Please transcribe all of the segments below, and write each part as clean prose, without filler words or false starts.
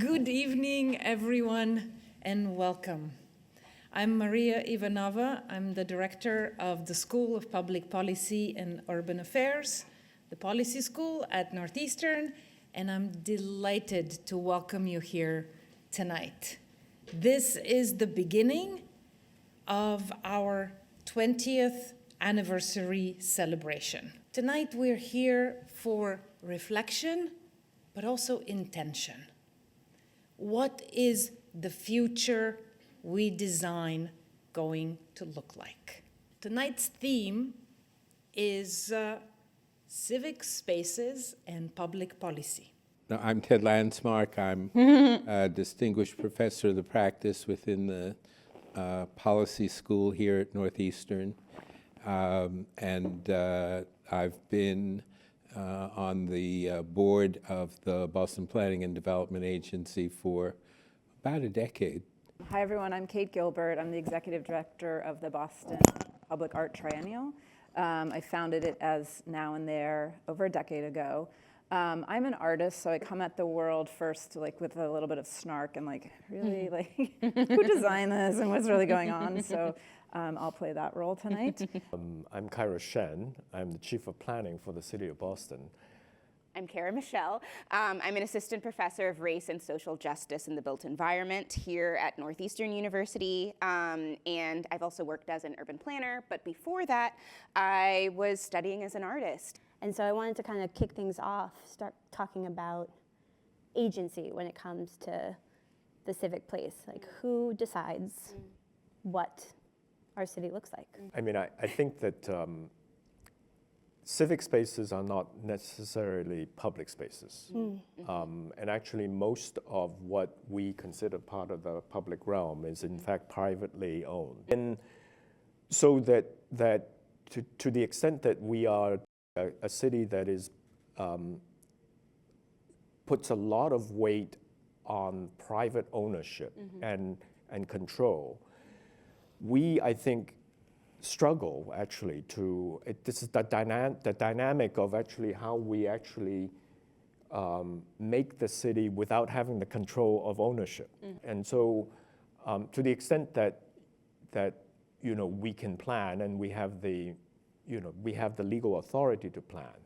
Good evening, everyone, and welcome. I'm Maria Ivanova. I'm the director of the School of Public Policy and Urban Affairs, the Policy School at Northeastern, and I'm delighted to welcome you here tonight. This is the beginning of our 20th anniversary celebration. Tonight we're here for reflection, but also intention. What is the future we design going to look like? Tonight's theme is civic spaces and public policy. No, I'm Ted Landsmark. I'm a distinguished professor of the practice within the policy school here at Northeastern. And I've been on the board of the Boston Planning and Development Agency for about a decade. Hi everyone, I'm Kate Gilbert. I'm the executive director of the Boston Public Art Triennial. I founded it as Now and There over a decade ago. I'm an artist, so I come at the world first with a little bit of snark and really who designed this and what's really going on? So I'll play that role tonight. I'm Kyra Shen. I'm the Chief of Planning for the City of Boston. I'm Kara Michelle. I'm an assistant professor of race and social justice in the built environment here at Northeastern University. And I've also worked as an urban planner, but before that, I was studying as an artist. And so I wanted to kind of kick things off, start talking about agency when it comes to the civic place. Like, who decides what our city looks like? I mean, I think that civic spaces are not necessarily public spaces. And actually, most of what we consider part of the public realm is in fact privately owned. And so that to the extent that we are a city that is puts a lot of weight on private ownership and control, we, I think, struggle actually this is the dynamic of actually how we actually make the city without having the control of ownership. And so to the extent that we can plan and we have the legal authority to plan,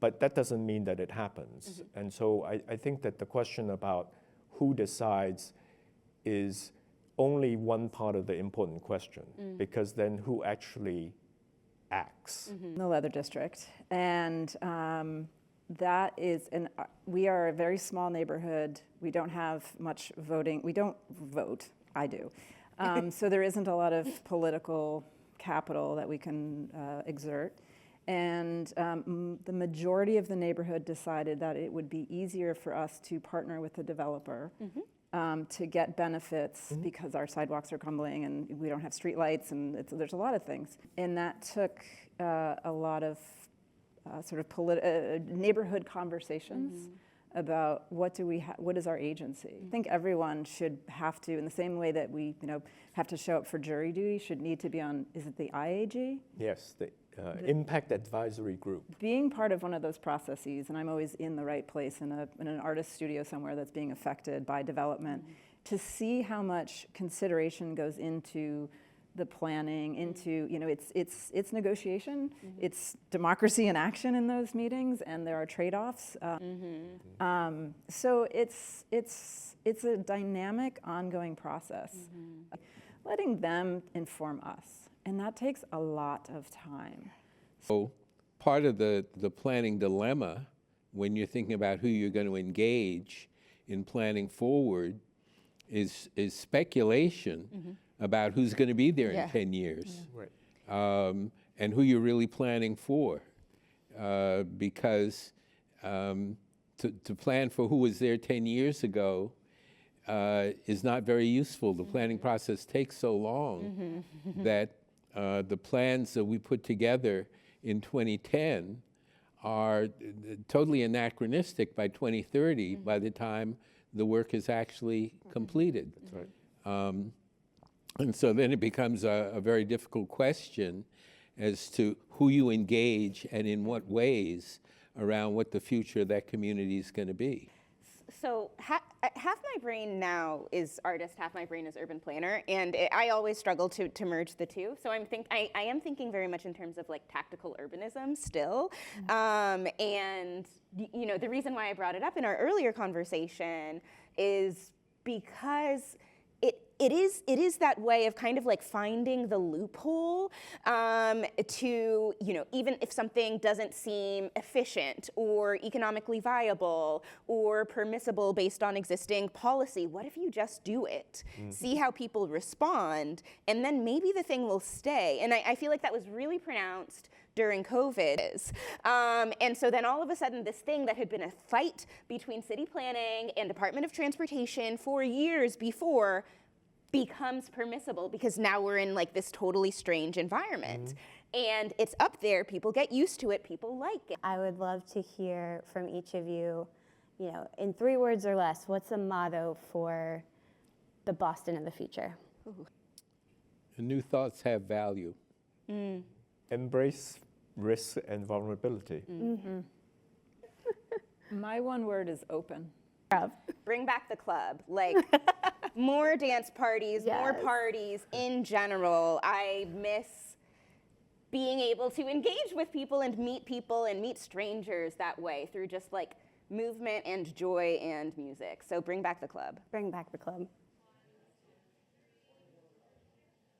but that doesn't mean that it happens. And so I think that the question about who decides is only one part of the important question, because then who actually acts? The Leather District, and that is, we are a very small neighborhood. We don't have much voting. We don't vote. I do. So there isn't a lot of political capital that we can exert. And the majority of the neighborhood decided that it would be easier for us to partner with the developer to get benefits because our sidewalks are crumbling and we don't have street lights, and there's a lot of things. And that took a lot of neighborhood conversations about what is our agency. I think everyone should have to, in the same way that we have to show up for jury duty, should need to be on, is it the IAG? Yes, the Impact Advisory Group. Being part of one of those processes, and I'm always in the right place in an artist studio somewhere that's being affected by development, to see how much consideration goes into the planning, into it's negotiation, it's democracy in action in those meetings, and there are trade-offs. So it's a dynamic, ongoing process. Letting them inform us, and that takes a lot of time. So part of the planning dilemma when you're thinking about who you're going to engage in planning forward is speculation about who's going to be there in 10 years, and who you're really planning for. Because to plan for who was there 10 years ago is not very useful. The planning process takes so long that the plans that we put together in 2010 are totally anachronistic by 2030 by the time the work is actually completed. That's right. And so then it becomes a very difficult question as to who you engage and in what ways around what the future of that community is going to be. So half my brain now is artist, half my brain is urban planner, and I always struggle to merge the two. So I am thinking very much in terms of like tactical urbanism still, and you know the reason why I brought it up in our earlier conversation is because it is that way of kind of like finding the loophole to, you know, even if something doesn't seem efficient or economically viable or permissible based on existing policy, what if you just do it? See how people respond, and then maybe the thing will stay. And I feel like that was really pronounced during COVID. And so then all of a sudden this thing that had been a fight between city planning and Department of Transportation for years before becomes permissible because now we're in like this totally strange environment. And it's up there, people get used to it, people like it. I would love to hear from each of you, you know, in 3 words or less, what's the motto for the Boston of the future? And new thoughts have value. Embrace risk and vulnerability. My one word is open. Bring back the club, like more dance parties, more parties in general. I miss being able to engage with people and meet strangers that way through just like movement and joy and music. So bring back the club. Bring back the club.